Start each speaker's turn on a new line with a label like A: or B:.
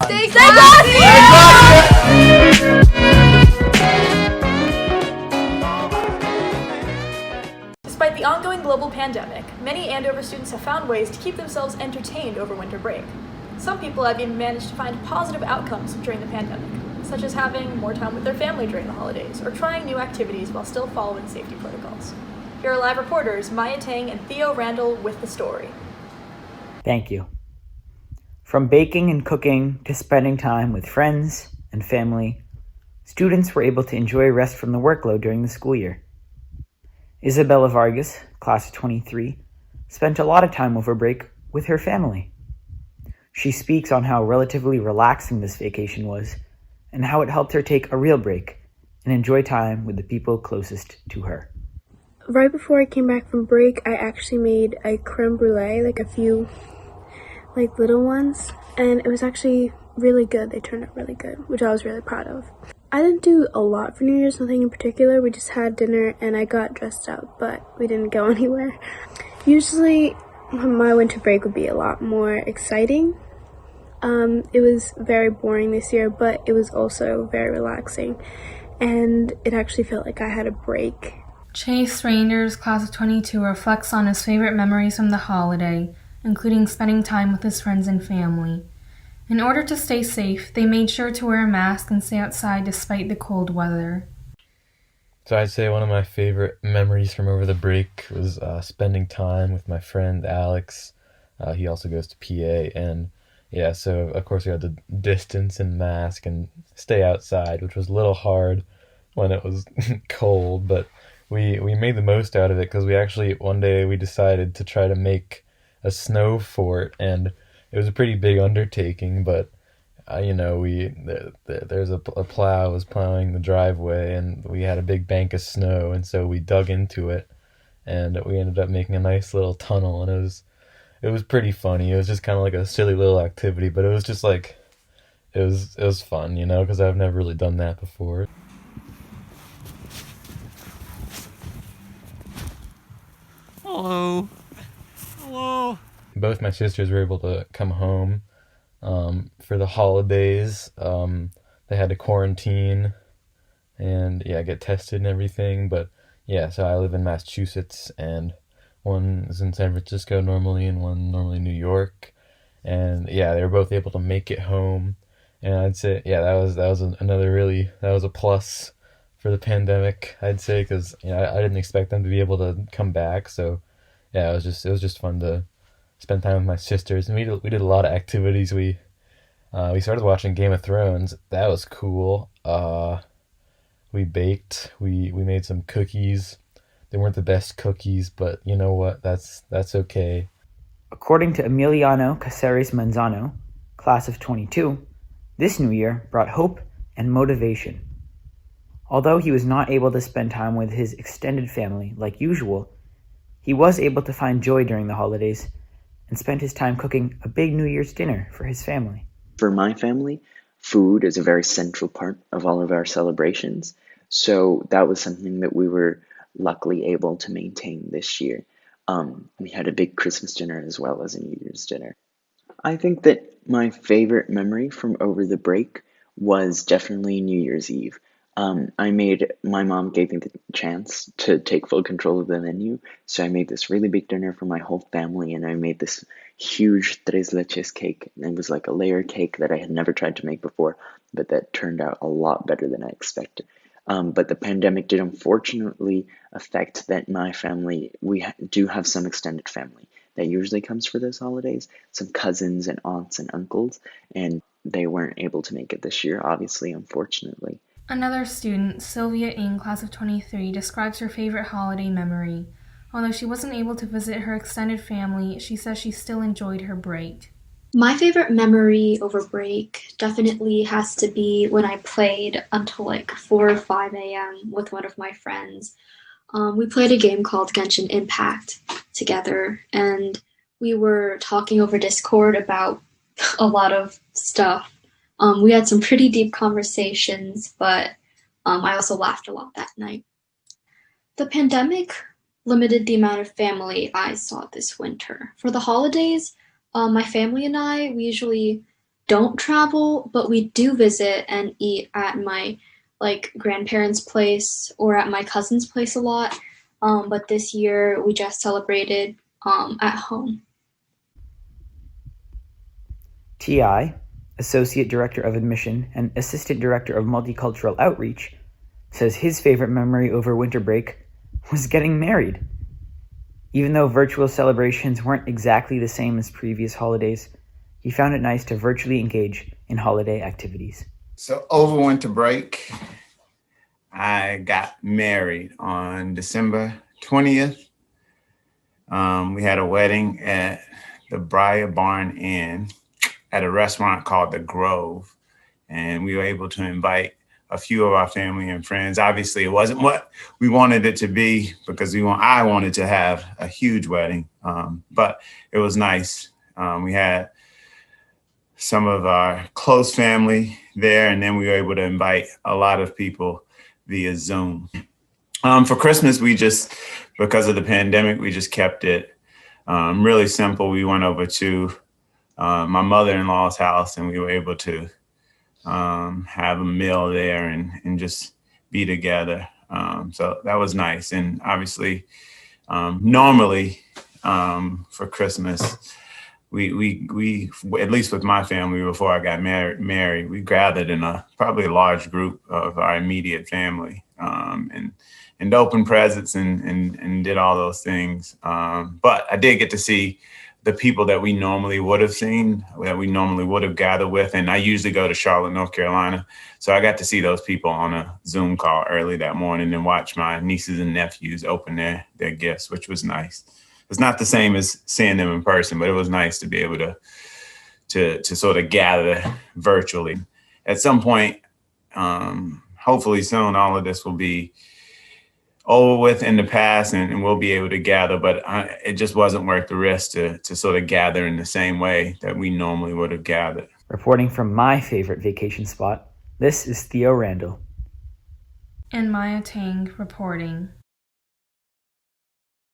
A: Stay Despite the ongoing global pandemic, many Andover students have found ways to keep themselves entertained over winter break. Some people have even managed to find positive outcomes during the pandemic, such as having more time with their family during the holidays or trying new activities while still following safety protocols. Here are live reporters Maya Tang and Theo Randall with the story.
B: Thank you. From baking and cooking to spending time with friends and family, students were able to enjoy rest from the workload during the school year. Isabella Vargas, class of 23, spent a lot of time over break with her family. She speaks on how relatively relaxing this vacation was and how it helped her take a real break and enjoy time with the people closest to her.
C: Right before I came back from break, I actually made a creme brulee, a few little ones, and it was actually really good. They turned out really good, which I was really proud of. I didn't do a lot for New Year's, nothing in particular. We just had dinner and I got dressed up, but we didn't go anywhere. Usually my winter break would be a lot more exciting. It was very boring this year, but it was also very relaxing, and it actually felt like I had a break.
D: Chase Randall's class of 22 reflects on his favorite memories from the holiday, including spending time with his friends and family. In order to stay safe, they made sure to wear a mask and stay outside despite the cold weather.
E: So I'd say one of my favorite memories from over the break was spending time with my friend Alex. He also goes to PA, and yeah, so of course we had to distance and mask and stay outside, which was a little hard when it was cold, but we made the most out of it because one day we decided to try to make a snow fort, and it was a pretty big undertaking, but there's a plow was plowing the driveway, and we had a big bank of snow, and so we dug into it, and we ended up making a nice little tunnel, and it was pretty funny. It was just kind of like a silly little activity, but it was just it was fun, because I've never really done that before.
F: Hello.
E: Both my sisters were able to come home for the holidays. They had to quarantine and get tested and everything. But so I live in Massachusetts, and one is in San Francisco normally and one normally in New York. And they were both able to make it home. And I'd say that was that was a plus for the pandemic, I'd say, because I didn't expect them to be able to come back. So it was just fun to spend time with my sisters, and we did a lot of activities. We started watching Game of Thrones. That was cool. We baked. We made some cookies. They weren't the best cookies, but you know what? That's okay.
B: According to Emiliano Caceres Manzano, class of 22, this new year brought hope and motivation. Although he was not able to spend time with his extended family like usual, he was able to find joy during the holidays and spent his time cooking a big New Year's dinner for his family.
G: For my family, food is a very central part of all of our celebrations, so that was something that we were luckily able to maintain this year. We had a big Christmas dinner as well as a New Year's dinner. I think that my favorite memory from over the break was definitely New Year's Eve. My mom gave me the chance to take full control of the menu, so I made this really big dinner for my whole family, and I made this huge tres leches cake. It was like a layer cake that I had never tried to make before, but that turned out a lot better than I expected. But the pandemic did unfortunately affect that my family, we do have some extended family that usually comes for those holidays, some cousins and aunts and uncles, and they weren't able to make it this year, obviously, unfortunately.
D: Another student, Sylvia Ng, class of 23, describes her favorite holiday memory. Although she wasn't able to visit her extended family, she says she still enjoyed her break.
H: My favorite memory over break definitely has to be when I played until 4 or 5 a.m. with one of my friends. We played a game called Genshin Impact together, and we were talking over Discord about a lot of stuff. We had some pretty deep conversations, but I also laughed a lot that night. The pandemic limited the amount of family I saw this winter. For the holidays, my family and I, we usually don't travel, but we do visit and eat at my grandparents' place or at my cousin's place a lot. But this year we just celebrated at home.
B: T.I., Associate Director of Admission and Assistant Director of Multicultural Outreach, says his favorite memory over winter break was getting married. Even though virtual celebrations weren't exactly the same as previous holidays, he found it nice to virtually engage in holiday activities.
I: So over winter break, I got married on December 20th. We had a wedding at the Briar Barn Inn at a restaurant called The Grove. And we were able to invite a few of our family and friends. Obviously, it wasn't what we wanted it to be because I wanted to have a huge wedding, but it was nice. We had some of our close family there, and then we were able to invite a lot of people via Zoom. For Christmas, because of the pandemic, we just kept it really simple. We went over to my mother-in-law's house, and we were able to have a meal there and just be together. So that was nice. And obviously, normally for Christmas, we at least with my family before I got married, we gathered in probably a large group of our immediate family and opened presents and did all those things. But I did get to see the people that we normally would have seen, that we normally would have gathered with. And I usually go to Charlotte, North Carolina. So I got to see those people on a Zoom call early that morning and watch my nieces and nephews open their gifts, which was nice. It's not the same as seeing them in person, but it was nice to be able to sort of gather virtually. At some point, hopefully soon, all of this will be over with in the past and we'll be able to gather, but it just wasn't worth the risk to sort of gather in the same way that we normally would have gathered.
B: Reporting from my favorite vacation spot, this is Theo Randall.
D: And Maya Tang reporting.